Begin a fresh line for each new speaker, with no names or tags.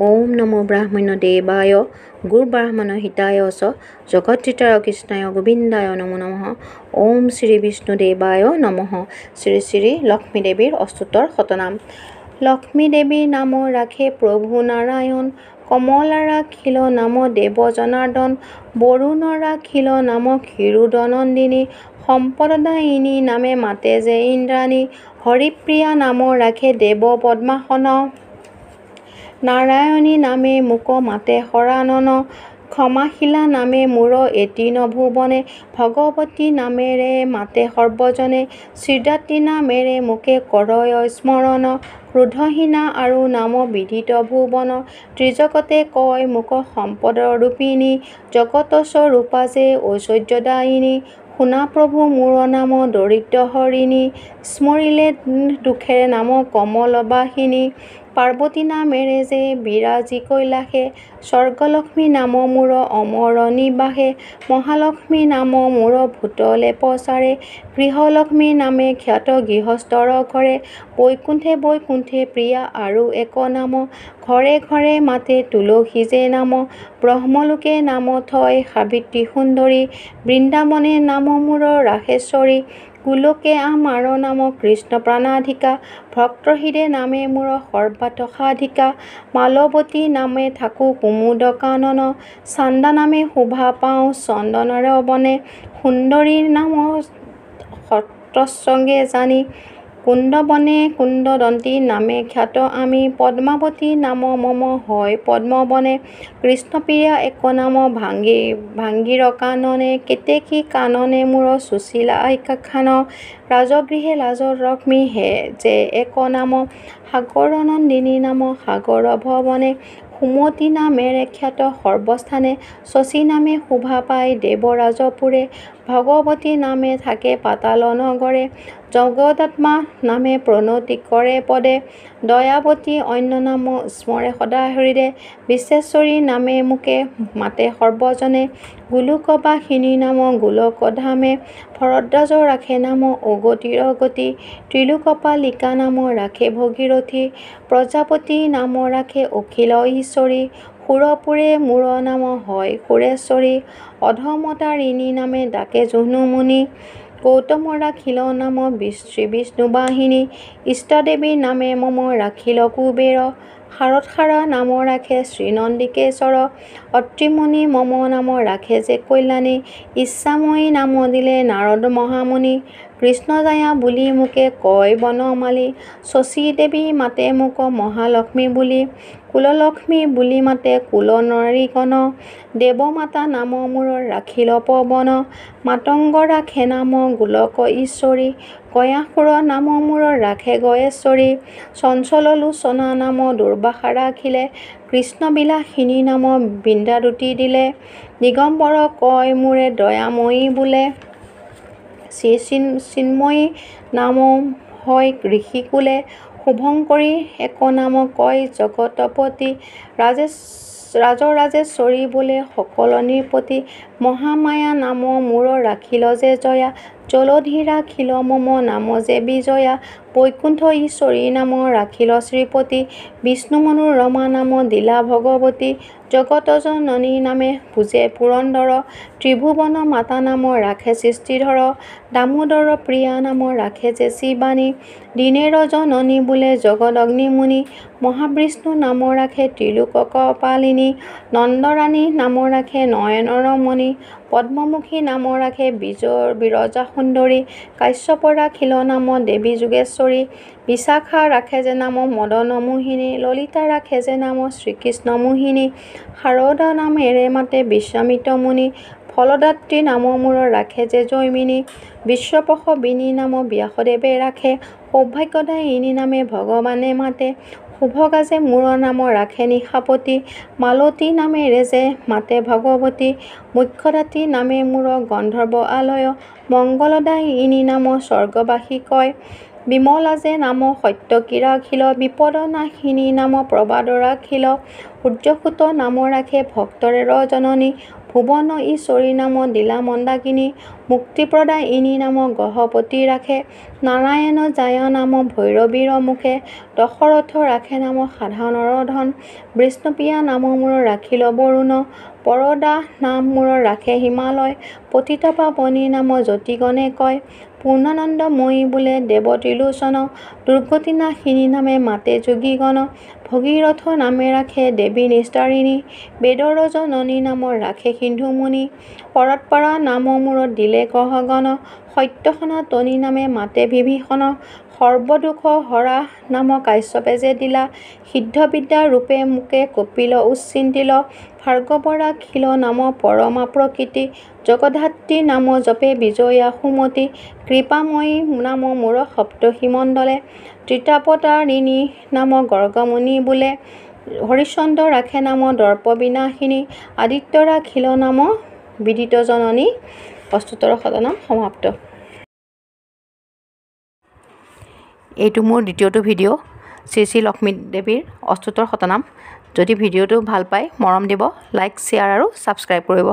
ওম নমো ব্ৰাহ্মণ্য দেৱায় গুৰুব্ৰাহ্মণ হিতায় চ জগত্ৰিতায় কৃষ্ণায় গোবিন্দায় নমো নমঃ। ওম শ্ৰী বিষ্ণুদেৱায় নমঃ। শ্ৰী শ্ৰী লক্ষ্মী দেৱীৰ অস্তুতৰ শতনাম। লক্ষ্মী দেৱীৰ নাম ৰাখে প্ৰভু নাৰায়ণ, কমলা ৰাখিল নাম দেৱ জনাৰ্দন, বৰুণ ৰাখিল নাম ক্ষীৰোদনন্দিনী, সম্পদদায়িনী নামে মাতে যে ইন্দ্ৰাণী, হৰিপ্ৰিয়া নাম ৰাখে দেৱ পদ্মাসন, নাৰায়ণী নামে মোক মাতে শৰানন, ক্ষমাশীলা নামে মোৰ এটি নভুৱনে, ভগৱতী নামেৰে মাতে সৰ্বজনে, শ্ৰীদাত্ৰী নামেৰে মোকে কৰয় স্মৰণ, ক্ৰোধহীনা আৰু নাম বিদিত ভুৱন, ত্ৰিজগতে কয় মোক সম্পদৰ ৰূপিণী, জগত স্বৰূপা যে ঐশ্বৰ্যদায়িনী, শুনা প্ৰভু মোৰ নাম দৰিদ্ৰ হৰিণী, স্মৰিলে দুখেৰ নাম কমলবাসিনী, পাৰ্বতী নামেৰে যে বিৰাজী কৈলাসে, স্বৰ্গলক্ষ্মী নাম মোৰ অমৰ নিবাসে, মহালক্ষ্মী নাম মোৰ ভূতলে পচাৰে, গৃহলক্ষ্মী নামে খ্যাত গৃহস্থৰ ঘৰে, বৈকুণ্ঠে বৈকুণ্ঠে প্ৰিয়া আৰু এক নাম, ঘৰে ঘৰে মাতে তুলসী যে নাম, ব্ৰহ্মলোকে নাম থয় সাবিত্ৰী সুন্দৰী, বৃন্দাবনে নাম মোৰ ৰাসেশ্বৰী, গোলোকে আমাৰ নাম কৃষ্ণ প্ৰাণাধিকা, ভক্তৰ হৃদে নামে মোৰ সৰ্বাৰ্থ সাধিকা, মালৱতী নামে থাকোঁ কুমুদ কানন, চান্দা নামে শোভা পাওঁ চন্দনৰ বনে, সুন্দৰী নাম সত্ৰসংগে জানি, কুন্দবনে কুন্দদন্তী নামে খ্যাত আমি, পদ্মাৱতী নাম মম হয় পদ্মবনে, কৃষ্ণপ্ৰিয়া এক নাম ভাংগীৰ কাননে, কেতেকী কাননে মোৰ সুশীলা খান, ৰাজগৃহে ৰাজলক্ষ্মী হে যে এক নাম, সাগৰ নন্দিনী নাম সাগৰ ভৱনে, সুমতী নামেৰে খ্যাত সৰ্বস্থানে, শশী নামে শোভা পায় দেৱৰাজপুৰে, ভগৱতী নামে থাকে পাতাল নগৰে, জগদাত্মা নামে প্ৰণতি কৰে পদে, দয়াৱতী অন্য নাম স্মৰে সদা হৃদে, বিশ্বেশ্বৰী নামে মোকে মাতে সৰ্বজনে, গোলোকবাসিনী নাম গোলক ধামে, ভৰদ্বাজ ৰাখে নাম অগতিৰ গতি, ত্ৰিলোকপালিকা নাম ৰাখে ভগীৰথী, প্ৰজাপতি নাম ৰাখে অখিল ঈশ্বৰী, সুৰপুৰে মোৰ নাম হয় সুৰেশ্বৰী, অধমতাৰিণী নামে ডাকে জহ্নুমুনি, গৌতম ৰাখিল নাম শ্ৰী বিষ্ণুবাহিনী, ইষ্টদেৱীৰ নামে মম ৰাখিল কুবেৰ, শাৰদসাৰা নাম ৰাখে শ্ৰী নন্দিকেশ্বৰ, অত্ৰিমুনি মম নাম ৰাখে যে কল্যাণী, ইচ্ছাময়ী নাম দিলে নাৰদ মহামুনি, কৃষ্ণজায়া বুলি মোকে কয় বনমালী, শশী দেৱী মাতে মোক মহালক্ষ্মী বুলি, কুললক্ষ্মী বুলি মাতে কুল নাৰীগণ, দেৱমাতা নাম মোৰ ৰাখিল পৱন, মাতংগ ৰাখে নাম গোলক ঈশ্বৰী, গয়াসুৰ নাম মোৰ ৰাখে গয়েশ্বৰী, চঞ্চল লোচনা নাম দুৰ্বাসা ৰাখিলে, কৃষ্ণবিলাসিনী নাম বৃন্দাদুতি দিলে, দিগম্বৰ কয় মোৰে দয়াময়ী বোলে, শ্ৰী চিন্ময়ী নাম হয় ঋষিকুলে, শুভঙ্কৰী এক নাম কয় জগতপতি, ৰাজৰাজেশ্বৰী বোলে সকল নৃপতি, মহামায়া নাম মোৰ ৰাখিল যে জয়া, জলধি ৰাখিল মম নাম যে বিজয়া, বৈকুণ্ঠ ঈশ্বৰী নাম ৰাখিল শ্ৰীপতি, বিষ্ণু মনোৰমা নাম দিলা ভগৱতী, জগত জননী নামে পূজে পুৰন্দৰ, ত্ৰিভুৱন মাতা নাম ৰাখে সৃষ্টিধৰ, দামোদৰ প্ৰিয়া নাম ৰাখে যে শিৱানী, দিনেৰ জননী বোলে জগদ অগ্নিমুনি, মহাবিষ্ণু নাম ৰাখে ত্ৰিলোক কপালিনী, নন্দৰাণী নাম ৰাখে নয়নৰ মণি, পদ্মমুখী নাম ৰাখে বিৰজা সুন্দৰী, কাশ্যপ ৰাখিল নাম দেৱী যোগেশ্বৰী, বিশাখা ৰাখে যে নাম মদন মোহিনী, ললিতা ৰাখে যে নাম শ্ৰীকৃষ্ণ মোহিনী, শাৰদা নামেৰে মাতে বিশ্বামিত মুনি, ফলদাত্ৰী নাম মোৰ ৰাখে যে জৈমিনী, বিশ্বপ্ৰসৱিনী নাম ব্যাসদেৱে ৰাখে, সৌভাগ্যদায়িনী নামে ভগৱানে মাতে, শুভগা যে মোৰ নাম ৰাখে নিশাপতি, মালতী নামেৰে যে মাতে ভগৱতী, মুখ্যদাত্ৰী নামে মোৰ গন্ধৰ্ব আলয়, মংগলদায়িনী নাম স্বৰ্গবাসী কয়, বিমলা যে নাম সত্যকী ৰাখিল, বিপদনাশিনী নাম প্ৰবাদ ৰাখিল, সূৰ্যসুত নাম ৰাখে ভক্তৰে জননী, ভুৱন ঈশ্বৰী নাম দিলা মন্দাকিনী মুক্তিপ্ৰদায় ইনি নাম গহপতি ৰাখে নাৰায়ণ যায় নাম ভৈৰৱীৰ মুখে দশৰথ ৰাখে নাম সাধাৰণৰ ধন বিষ্ণুপ্ৰিয়া নাম মূৰ ৰাখিল বৰুণ পৰদা নাম মূৰ ৰাখে হিমালয় পতিত পাৱনী নাম জ্যোতিগণে কয় পূৰ্ণানন্দময়ী বোলে দেৱ ত্ৰিলোচন দুৰ্গতি নাশিনী নামে মাতে যোগীগণ ভগীৰথ নামে ৰাখে দেৱী নিস্তাৰিণী বেদৰ জননী নাম ৰাখে সিন্ধুমুনি পৰৎপৰা নাম মূৰত দিলে গহগণ সত্য সনাতনী নামে মাতে বিভীষণ সৰ্বদুখ হৰা নাম কাশ্যপে যে দিলা সিদ্ধ বিদ্যা ৰূপে মুকে কপিল উচ্চিন্তিল ভাৰ্গৱৰাখিল নাম পৰমা প্ৰকৃতি জগধাত্ৰী নাম জপে বিজয়া সুমতি কৃপাময়ী নাম মূৰ সপ্তৰ্ষি মণ্ডলে ত্ৰিতাপতাৰিণী নাম গৰ্গমুনি বোলে হৰিচন্দ্ৰ ৰাখে নাম দৰ্প বিনাশিনী আদিত্য ৰাখিল নাম বিদিত জননী। অষ্টোত্তৰ শতনাম সমাপ্ত। এইটো মোৰ দ্বিতীয়টো ভিডিঅ' শ্ৰী শ্ৰী লক্ষ্মী দেৱীৰ অষ্টোত্তৰ শতনাম। যদি ভিডিঅ'টো ভাল পায় মৰম দিব লাইক শ্বেয়াৰ আৰু ছাবস্ক্ৰাইব কৰিব।